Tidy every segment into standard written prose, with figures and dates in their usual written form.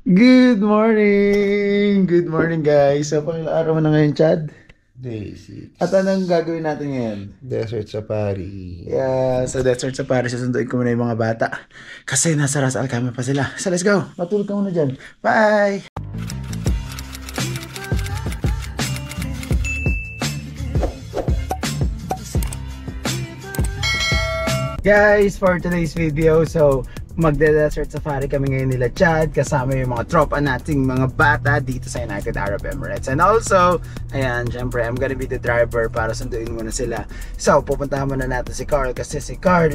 Good morning! Good morning guys! So, pang araw mo na ngayon, Chad? Day 6. At anong gagawin natin ngayon? Desert Safari. Yeah, sa Desert Safari, susunduin ko muna yung mga bata. Kasi nasa Ras Al Khaimah pa sila. So let's go! Matulog ka muna dyan. Bye! Guys, for today's video, so magde-desert safari kami ngayon nila Chad kasama yung mga tropa nating mga bata dito sa United Arab Emirates. And also, ayan, syempre, I'm gonna be the driver para sunduin muna sila. So, pupuntahan muna natin si Carl kasi si Carl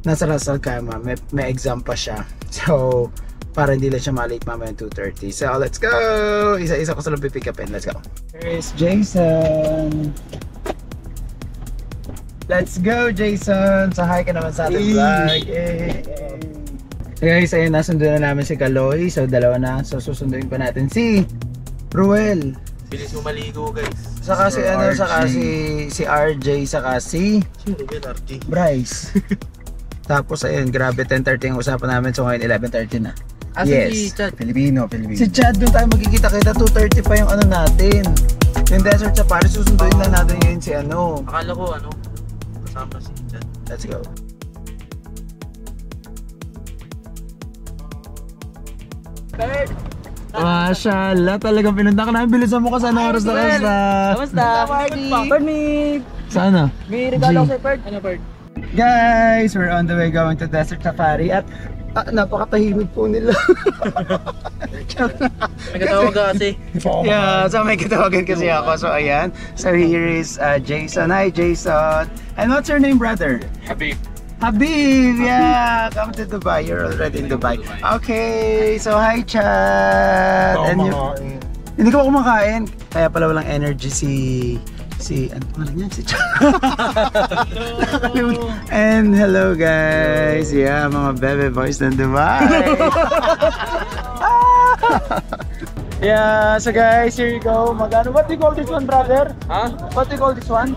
nasa Ras Al Khaimah, may exam pa siya. So, para hindi lang siya malate mamaya 2:30. So, let's go! Isa-isa ko sila pipick upin. Let's go! Here's Jason! Let's go, Jason! Sahay ka naman sa ating vlog. Guys, ayun, nasundo na namin si Kaloy. So, dalawa na. So, susunduin pa natin si Ruel. Bilis mo maligo, guys. Saka si, saka si RJ, saka si Sino ba RJ? Bryce. Tapos, ayun, grabe, 10:30 ang usapan namin. So, ngayon, 11:30 na. Yes, Si Chad. Filipino. Si Chad, doon tayo magkikita-kita. 2:30 pa yung ano natin. Yung Desert Safari, susunduin na natin ngayon si ano. Akala ko, kasama si Chad. Let's go. Mashallah, talagang pinunta ka namin. Bilisan mo ka sana oras na kasta. Kamusta? Bird, Sana? may regalo ko, Bird. Ano, Bird? Guys, we're on the way going to Desert Safari at napakatahimik po nila. May katawag ka kasi. Yeah, so may katawagan kasi ako. So ayan. So here is Jason. Hi Jason. And what's your name, brother? Habib. Habib, yeah, come to Dubai. You're already in Dubai. Okay, so hi Chad. And you, hindi ko kumakain, kaya pala walang energy ano pala niya? Si Chad. And hello guys. Yeah, mga bebe boys ng Dubai. Yeah, so guys, here you go. Magano? What do you call this one, brother? Huh? What do you call this one?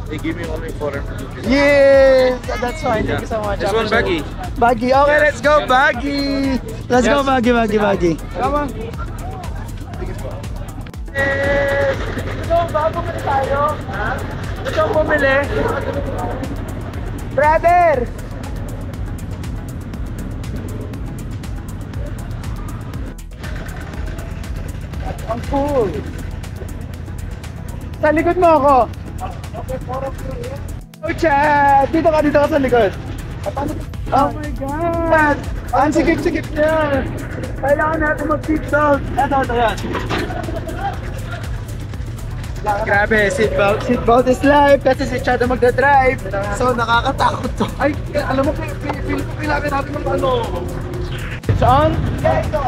They give me only 400 rupees. Yes, that's fine. Thank you so much. This one, Baggy. Baggy. Okay, let's go, Baggy. Let's go, Baggy. Come on. Yes. So, bago bumili tayo. Gusto mo bumili? Brother! Ang cool. Sa likod mo ako. Oh, Chad! Dito ka sa likod. Oh my God! Ang sigip-sigip niya! Kailangan natin mag-seatbelt. Ito, yan. Grabe, seatbelt is life kasi si Chad ang magdadrive. So, nakakatakot to. Ay, alam mo, kailangan natin ng ano. Saan? Yeah, ito.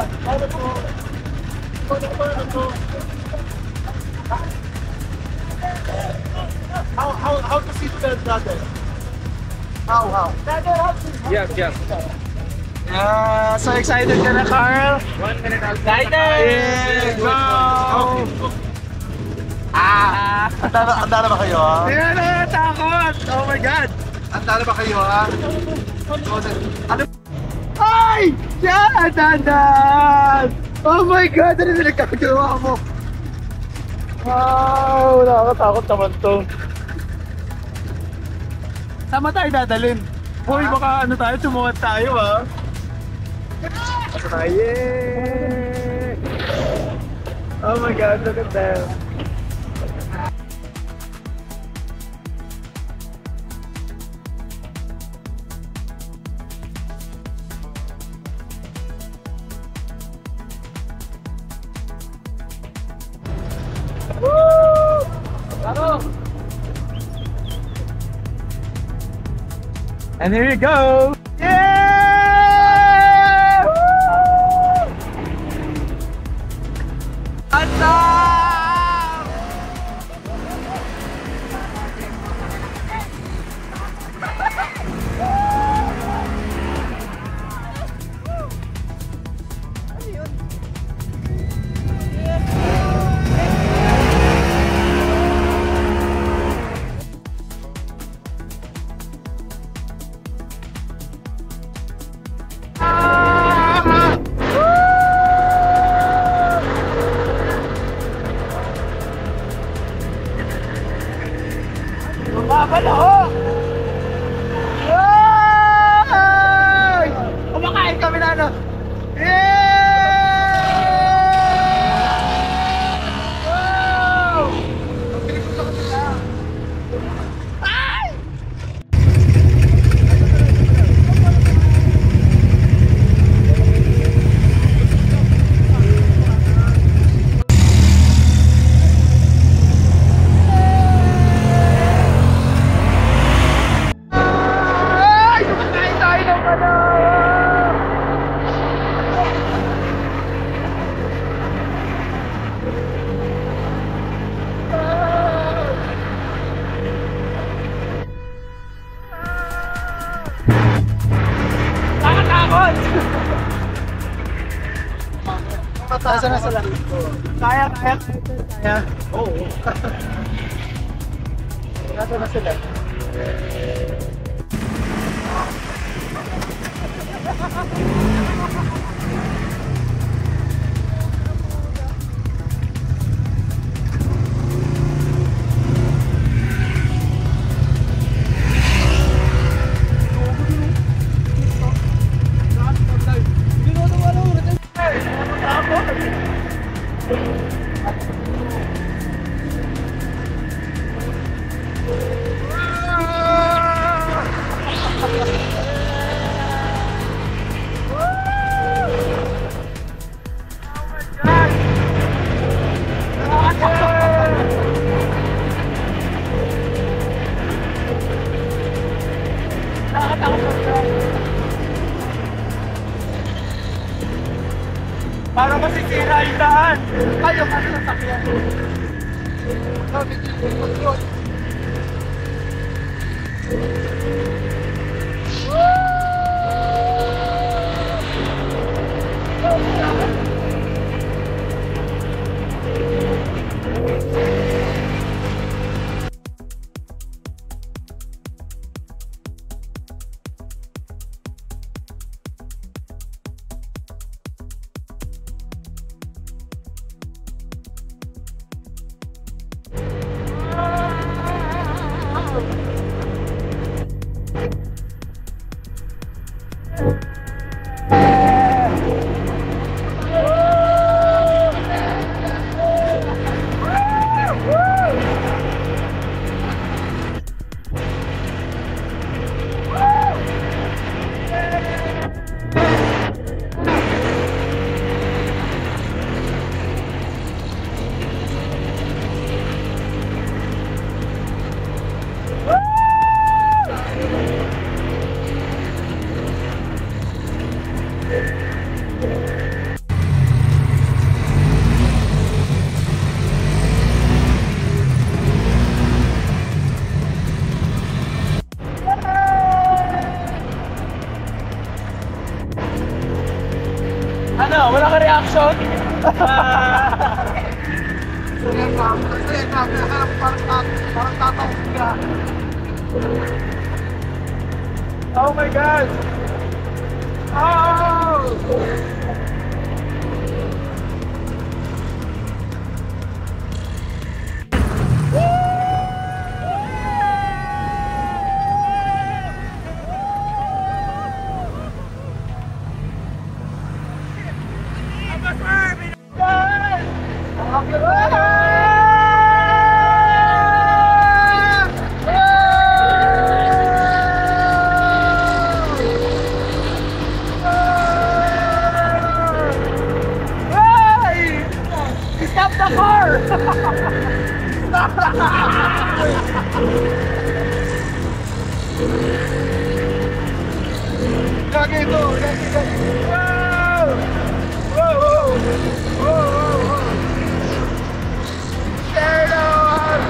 How to see the brother? How? Yes. So excited ka na, Carl? 1 minute out. Excited! Yeah, go! Andala ba kayo, ha? Kaya nakatakot! Oh my God! Andala ba kayo, ha? Ano? Ay! Yan! Dandan! Oh my God! Ano na nagkakagawa mo? Wow! Nakakatakot naman to. Sama tayo dadalhin. Hoy, baka ano tayo, tumuhat tayo, ha? Basta tayo! Yay! Oh my God! Look at them! And here you go! Yeah! Woo! Attack! Nasaan na sila? Kaya. Oo. Nasaan na sila? Para masisira yung daan. Kayo kasi sasakyan. Ano? Wala ka reaction? Parang tatawag ka. Oh my God! Oh! Stop the car! Lagi ito! Lagi! Wow! Wow! Wow! Wow! Stand on!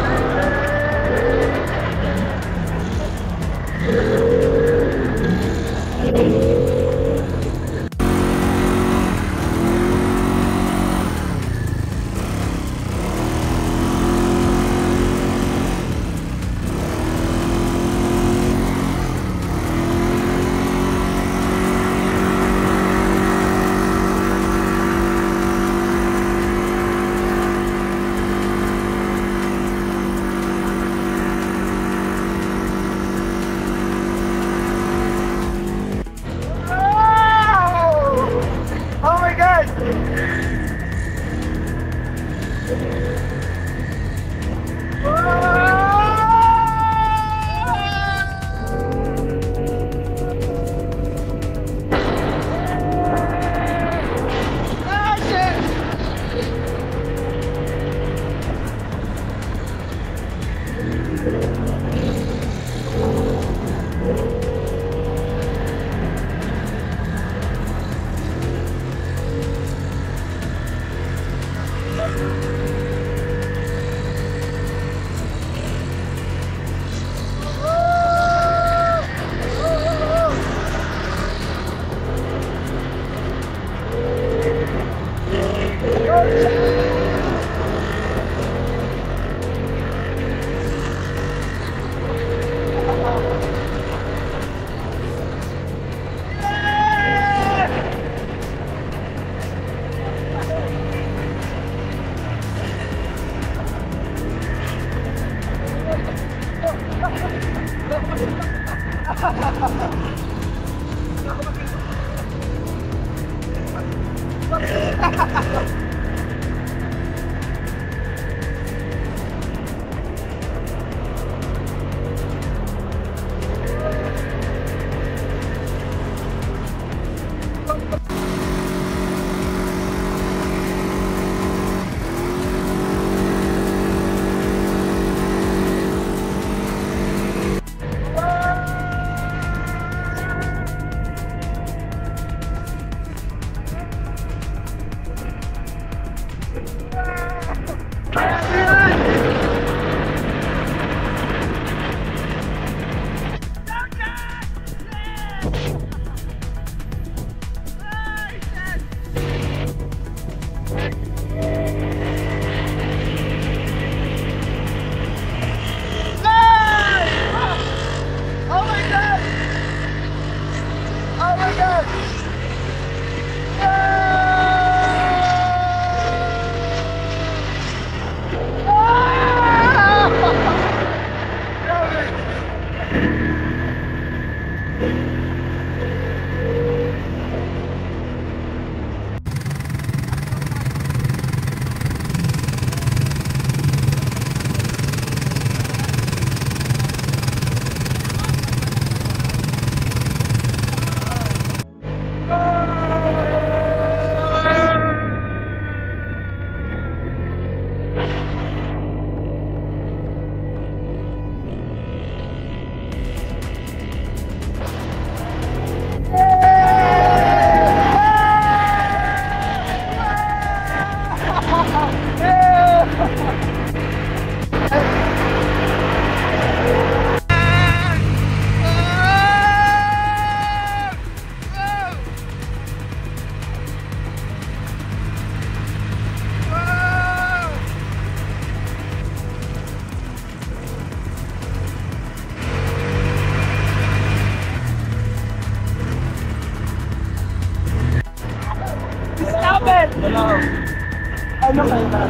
Ano kayo na?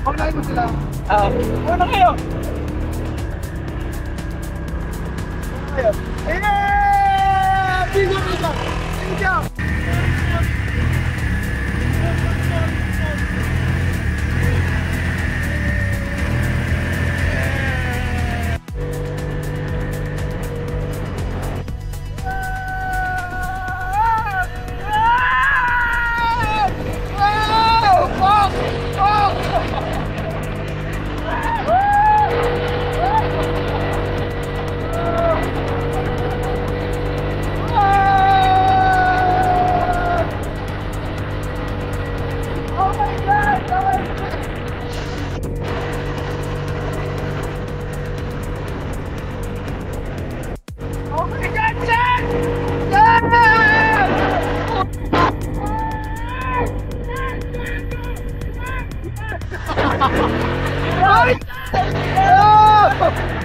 Pagkain mo sila. Ano kayo? Bingo!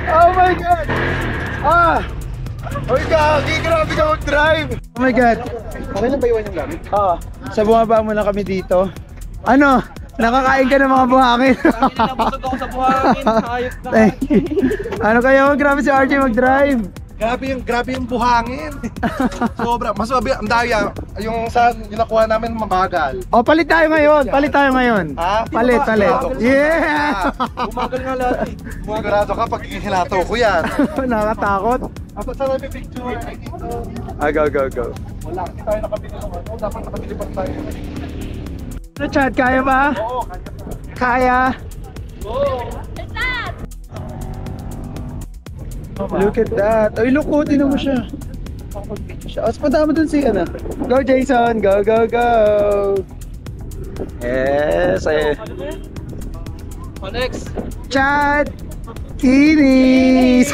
Oh my God! Oy, Gagi! Grabe ka mag-drive! Oh my God! Okay lang ba iwan yung gamit? Sa bumaba muna kami dito. Ano? Nakakain ka ng mga buhangin? Nabusog ako sa buhangin. Hayop na. Ano kayo? Grabe si RJ mag-drive! Grabe yung buhangin. Sobra. Mas mabi, ang daya. Yung nakuha namin mabagal. O, palit tayo ngayon! Palit tayo ngayon! Ha? Palit! Yeah! Umagal nga lahat eh. Sigurado ka pag hinato ko yan. Nakakatakot. Dapat sana may picture. Ay, dito. Go. Wala. Hindi tayo nakabili naman. Dapat nakabili pa tayo. Ano, Chad? Kaya ba? Oo. Kaya? Look at that. Ay, look, tinan mo siya. As patama dun si ano. Go, Jason. Go. Yes. Next. Chad. Kinis.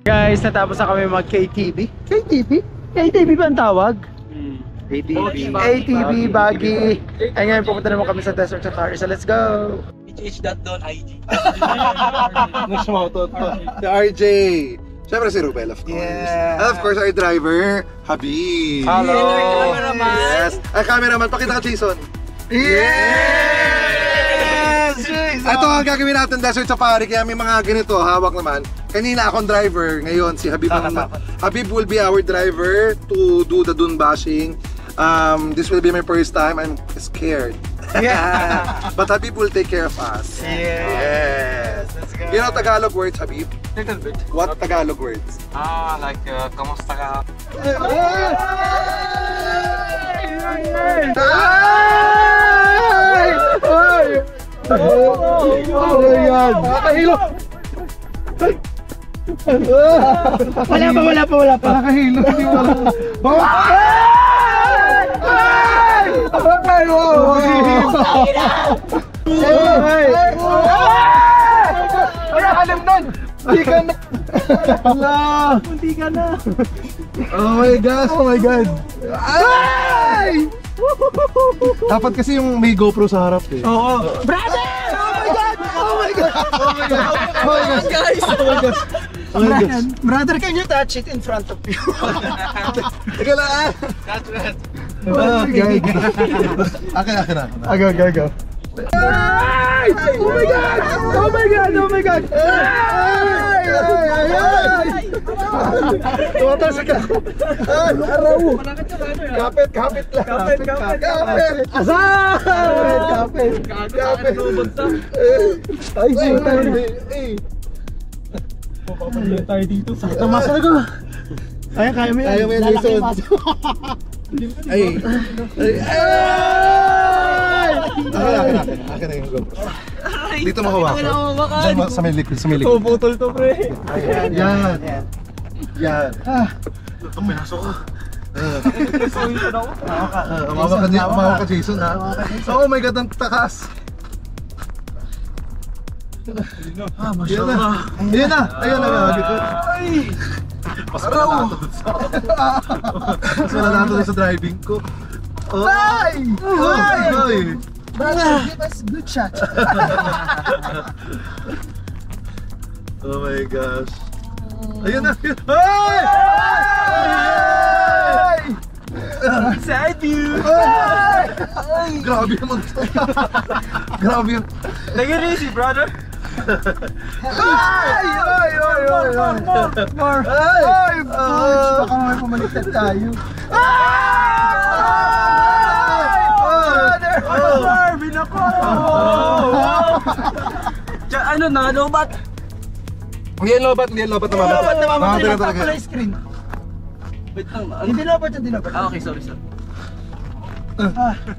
Guys, natapos na kami mag KTV. KTV? KTV ba ang tawag? ATV. ATV, buggy. Ay ngayon, pupunta naman kami sa Desert Safari. So let's go! HH.IG. Nag-shoutout pa. Si RJ. Siyempre si Rubel, of course. Yeah. And of course, our driver, Habib. Hello! Yes! Ay, cameraman, pakita ka, Jason. Yes! Ito ang gagawin natin, Desert Safari, kaya may mga ganito, hawak naman. Kanina akong driver, ngayon si Habib Habib will be our driver to do the dune bashing. This will be my first time. I'm scared. Yeah. But Habib will take care of us. Yes! Let's go! You know Tagalog words, Habib? Little bit. What Tagalog words? Like, kamusta ka? Oh my God! Nakakahilo! Wala pa. Nakahilo, hindi wala. Alam nun! Hindi ka na! Hindi ka na. Oh my gosh! Oh my god! Ay! Dapat kasi yung may GoPro sa harap eh. Oo. Brother! Oh my god! Guys! Oh my gosh! Brother, can you touch it in front of you? Teka lang ah! That's right. Oh my god! Akin na. Go. Ay! Oh my god! Ay! Tumatas ka! Araw! Kapit lang! Kapit! Asal! Kapit! Ay, Tayo dito. Sakto masal ko. Kaya mo yan. Kaya mo yan, Lalaki Jason. yung paso. Ay! Akin na yung GoPro. Dito mahawakan. Diyan sa may likod. Puputol to, pre. Yan. Pinasok ko. Umawa ka, Jason ha. Oh my god, ang takas. Ayan na. Mas wala na ito sa driving ko. Ay! Brother, give us good shot. Oh my gosh. Ayun na. Ay! Inside you. Grabe naman to. Grabe yun. Take it easy, brother. More. Ay! Baka may pumaliktad tayo. Marvin ako! Ano na, lobat? Hindi yan lobat na mama. Lobat na mama, Talaga talaga. pala screen. Wait lang. Hindi lobat. Okay, sorry.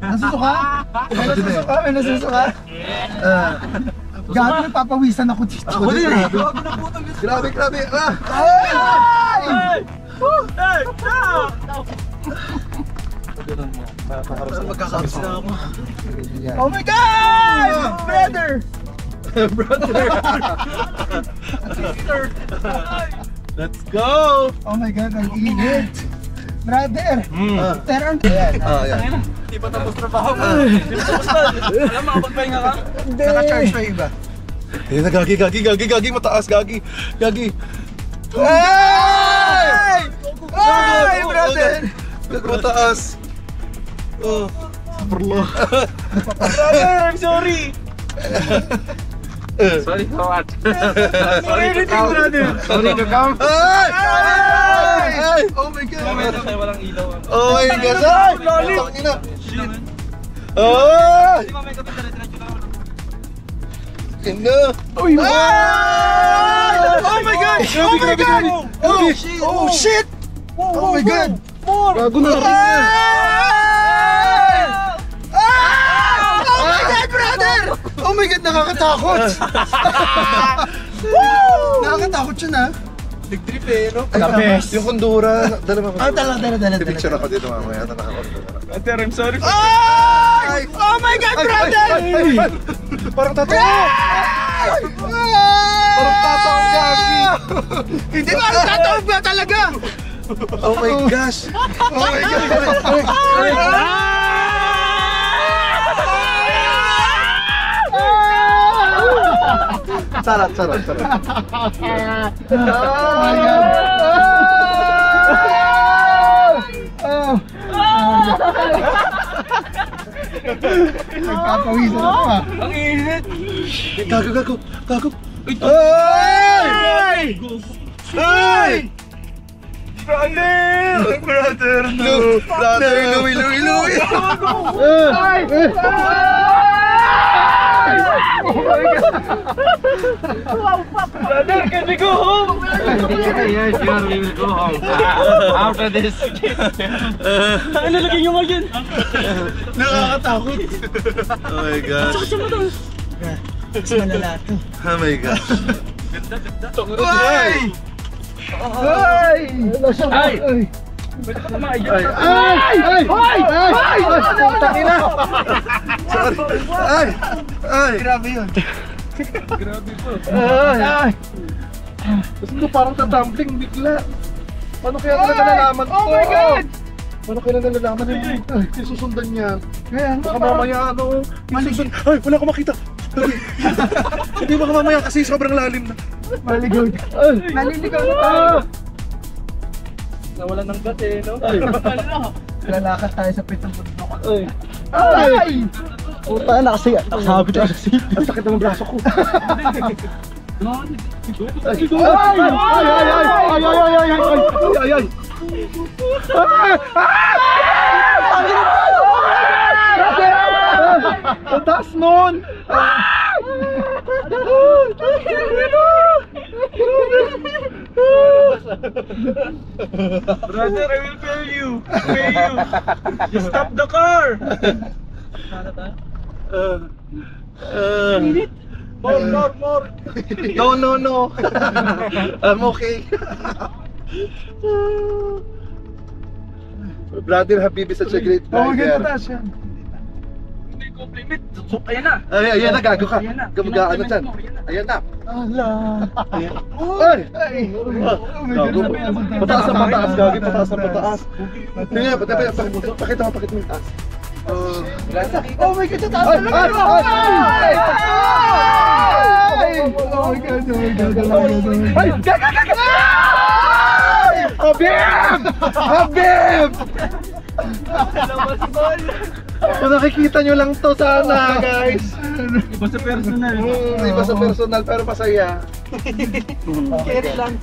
Nasusuka? May nasusuka? Gabi, nagpapawisan ako dito. Ako din. Grabe. Ay! Magkakabis na ako. Oh my God! Brother! Let's go! Oh my God, ang init! Brother! Turn! Ayan. Yan. Hindi pa tapos trabaho mo. Hindi pa tapos na. Alam, makapagpahinga ka? Hindi! Naka-charge pa iba. Ayun na, gagi, mataas, gagi. Ay! Ay, brother! Mataas. Oh, perlo. Brother, I'm sorry! Sorry for what? Sorry to come, brother. Sorry to come. Ay! Oh my God. Walang ilaw. Oh my God. Ay! Sakit na. Shit. Ay! Di ba may kapit na diretso lang? Ina. Uy! Ay! Oh my God! Grabe. Oh shit! Oh my God! Bago na rin niya. Oh my God, brother! Oh my God, nakakatakot! Nakakatakot yun, ha? Nag-trip eh, no? Ay, yung kundura. Dala mo. Dala. Picture ako dito mamaya. Ito nakakundura. Ate, I'm sorry. Ay! Oh my God, brother! Parang totoo! Parang tataw gagi! Hindi parang tataw ba talaga? Oh my gosh! Oh my God! Sarap. Oh my God! Nagpapawisan ako, ha? Ang init! Gago! Ay! Ay! Brother! Louie! Ay! Brother, can we go home? Yes, sure, we will go home. After this. Ano lagay nyo ngayon? Nakakatakot! Oh my gosh! Mas malala to. Oh my gosh! Ganda. Ay! Ay! Ay! Pwede ka kumain dyan. Ay! Tangina! Sorry! Ay! Grabe yun. Grabe po. Ay! Gusto ko parang tatumbling bigla. Paano kaya nila nalalaman to? Oh my God! Paano kaya nila nalalaman yung susundan niya? Baka mamaya maligon. Ay, wala ko makita. Hindi baka mamaya kasi sobrang lalim na. Maligaw. Naliligaw na tayo. Nawalan ng gat eh, no? Lalakad tayo sa pitong bundok. Ay! Puta na kasi. Sabi tayo kasi. Ang sakit ng braso ko. Ay! Ang taas nun! Brother, I will fail you. Fail you. Just stop the car. More. No. I'm okay. Brother Habib is such a great driver. Hindi compliment. Ayan na. Ayan na, gago ka. Ayan na. Gumagaano dyan. Ayan na. Ala. Ay! Gago. Pataas na pataas, gagi. Pataas na pataas. Tingnan, pakita mo yung taas. Oh my God, taas na lang! Oh my God! Ay! Habib! Kung nakikita nyo lang to sana, guys. Iba sa personal. Iba sa personal, pero masaya. Carry lang.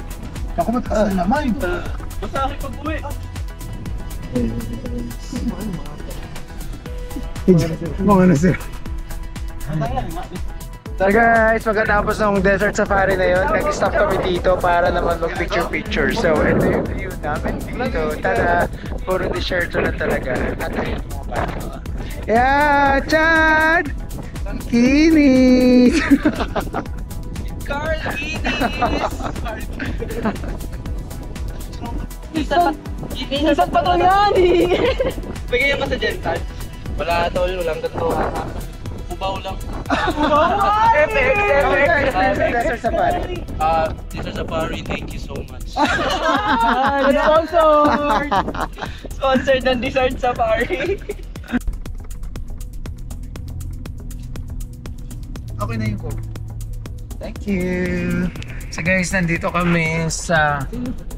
Ako mataas na naman. Basta akin pag-uwi. Mga na sir. So guys, pagkatapos ng desert safari na yun, nag-stop kami dito para naman mag-picture-picture. So, ito yung view namin dito. Tada, puro desierto na talaga. At ayun mga bata. Yeah, Chad! Kinis! Carl Minsan pa to yan eh. Bigyan ka sa dental. Wala tol, walang ganito. Ubaw lang. FX! Desert safari. Desert Safari, thank you so much. Sponsor! Sponsored ng Desert Safari. Okay na yung coke. Thank you. So guys, nandito kami sa...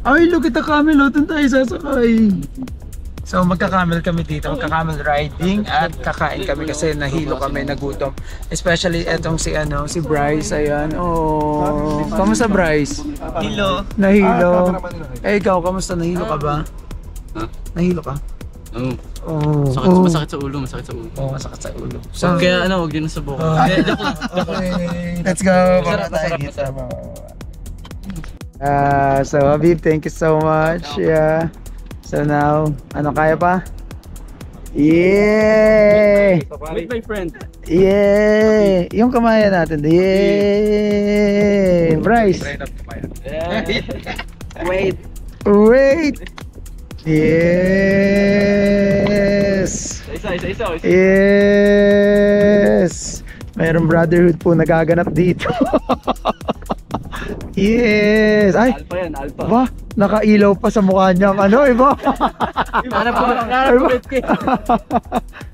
Ay, look at the camel. Doon tayo sasakay. So magka-camel kami dito, magka-camel riding at kakain kami kasi nahilo kami, nagutom. Especially etong si Bryce, ayan. Oh, kamusta Bryce? Hilo. Nahilo. Eh ikaw, kamusta? Nahilo ka ba? Ha? Nahilo ka? Oo. Oh. Masakit sa ulo. Oh, masakit sa ulo. So, Kaya wag yun sa buko. okay. Let's go. So Habib, thank you so much. Yeah. So now, kaya pa? Yeah! Meet my friend. Yeah! Yung kamayan natin. Yeah! Bryce! Wait. Yes! Isa. Yes! Mayroong brotherhood po nagaganap dito. Yes! Ay! Alpha yan, alpha. Ba? Nakailaw pa sa mukha niya. Iba? Hanap ko.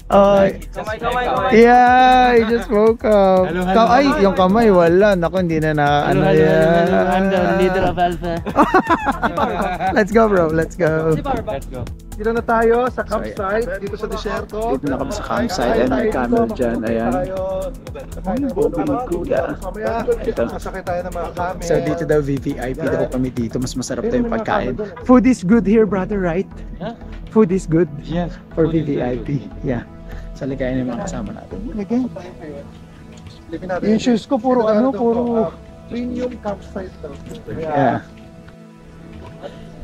Kamay. Yeah, I just woke up. Ay, yung kamay, wala. Naku, hindi na I'm the leader of Alpha. Let's go, bro. Let's go. Let's go. Dito na tayo sa campsite, dito sa desierto. Dito na kami sa campsite. Ayan, may camel dyan. Ayan. Ito. Masakit tayo ng mga camel. So, dito daw VVIP daw kami dito. Mas masarap daw yung pagkain. Food is good here, brother, right? Huh? Food is good Yes. for VVIP. Yeah. So, ligayan yung mga kasama natin. Again. Yung shoes ko, puro premium campsite daw. Yeah.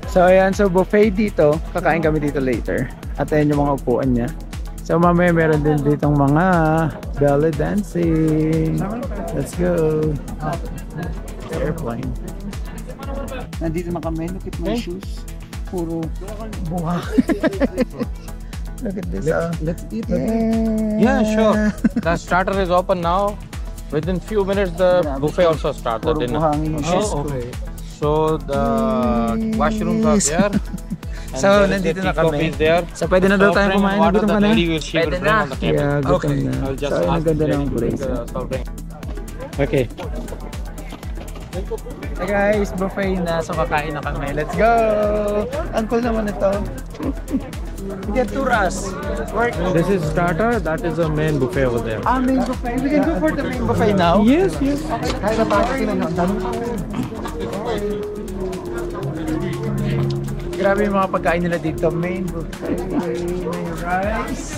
So ayan, so buffet dito, kakain kami dito later. At ayan yung mga upuan niya. So mamaya meron din ditong mga belly dancing. Let's go. Airplane. Nandito na kami. Look at my shoes. Puro buha. Look at this. Let's eat. Yeah, sure. The starter is open now. Within few minutes, the buffet also starts. The Puro dinner. buhangin yung shoes ko. okay. So the washrooms are there. And So, there is nandito the na tea coffee kami. is there. So, pwede na daw tayo Soft drink, kumain. water, Nagutom the ka na? lady will- she will bring on the table. Yeah, gutom na. I'll just So, ask ang ganda the ng lady to bring place. the soft drink. Okay. Hey guys, buffet na. So, kakain na kami. Let's go! Ang cool naman ito. Get to us. This is starter. That is the main buffet over there. Main buffet. We can go for the main buffet now. Yes, yes. Kaya na tayo kasi grabe yung mga pagkain nila dito. Main buffet. May rice.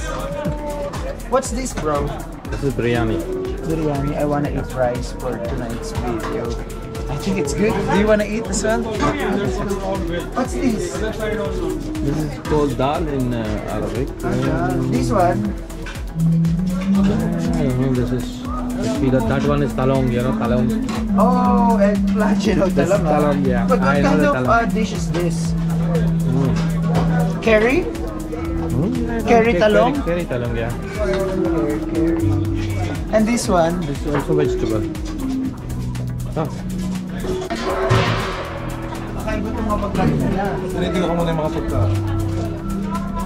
What's this, bro? This is biryani. Biryani. I wanna eat rice for tonight's video. I think it's good. Do you wanna eat this one? What's this? This is called dal in Arabic. This one? This is that one is talong. You know talong. Oh, eggplant, you know, talam. Talam, yeah. But what I know kind the of talam. dish is this? Curry? Curry talong? Curry talong, yeah. Curry. And this one? This is also vegetable. Oh. Kakaiba itong mga pagkain nila. Nandito ko muna yung mga pagka.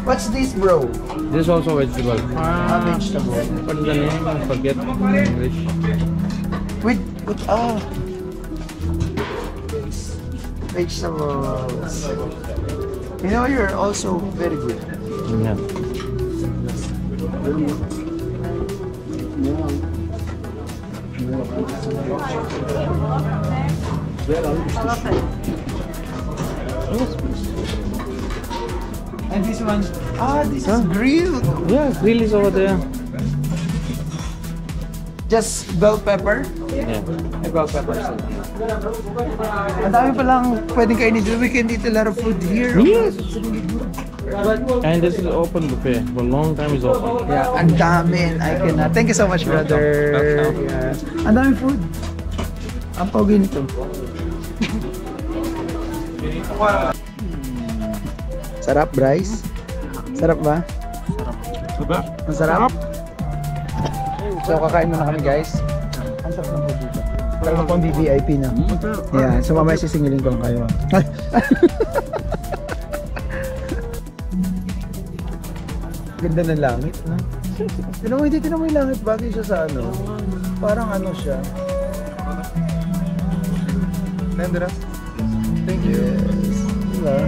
What's this, bro? This is also vegetable. Vegetable. What is the name? I forget English. With vegetables. You know, you're also very good. Yeah. And this one, this is grilled. Yeah, grill is over there. Just bell pepper. Yeah. May bell pepper. Ang dami palang pwedeng kainin dito. We can eat a lot of food here. Yes. And this is open buffet. For a long time is open. Yeah, ang dami. I cannot. Thank you so much, brother. Welcome. Yeah. Ang dami food. Ang pogi nito. Sarap, Bryce? Sarap ba? Sarap. Masarap? So, kakain muna kami, guys. Ang sarap ng food dito. Talagang pang VVIP na. Yeah, so mamaya sisingilin ko lang kayo. Ganda ng langit, no? Tinan mo yung langit, bagay siya sa ano? Parang ano siya? Nandira. Thank you. Yes. Diba?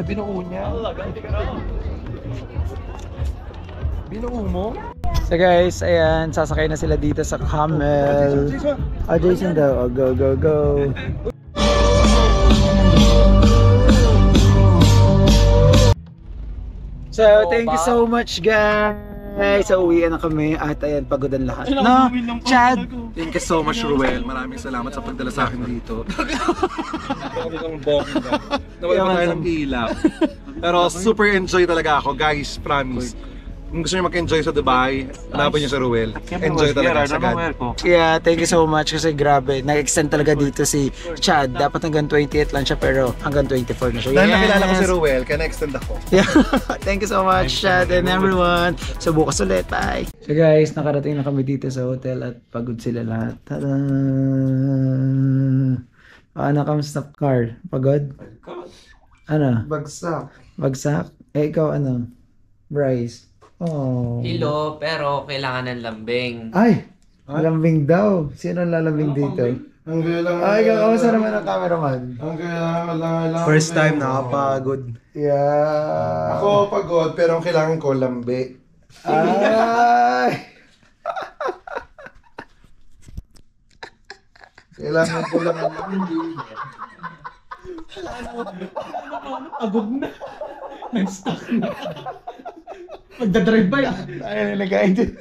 Binuo niya. Binuo mo? So guys, ayan, sasakay na sila dito sa camel. Jason daw. Oh, go, go, go. So, thank you so much, guys. So, uwian na kami at ayan, pagod ang lahat. No, Chad? Thank you so much, Ruel. Maraming salamat sa pagdala sa akin dito. Nawala pa tayo ng ilaw. Pero super enjoy talaga ako, guys. Promise. Kung gusto niyo mag-enjoy sa Dubai, hanapin niyo sa Ruel. Enjoy talaga sa God. Yeah, thank you so much kasi grabe, nag-extend talaga dito si Chad. Dapat hanggang 28 lang siya pero hanggang 24 na siya. Dahil nakilala ko si Ruel, kaya na-extend ako. Yeah. Thank you so much, Chad and everyone. So bukas ulit, bye. So guys, nakarating na kami dito sa hotel at pagod sila lahat. Tada! Ano, kamusta, Carl? Pagod? Ano? Bagsak. Bagsak? Eh, ikaw ano? Bryce? Oh. Hilo, pero kailangan ng lambing. Ay! Lambing daw. Sino ang lalambing dito? Ang kailangan. Ay, kamusta naman ang cameraman? Ang kailangan. First time nakapagod. Yeah. Ako pagod, pero ang kailangan ko lambe. Ay! Kailangan ko lang ang lambe. Agog na. Nag-stuck na. Magdadrive ba yan? Tayo nilagay din.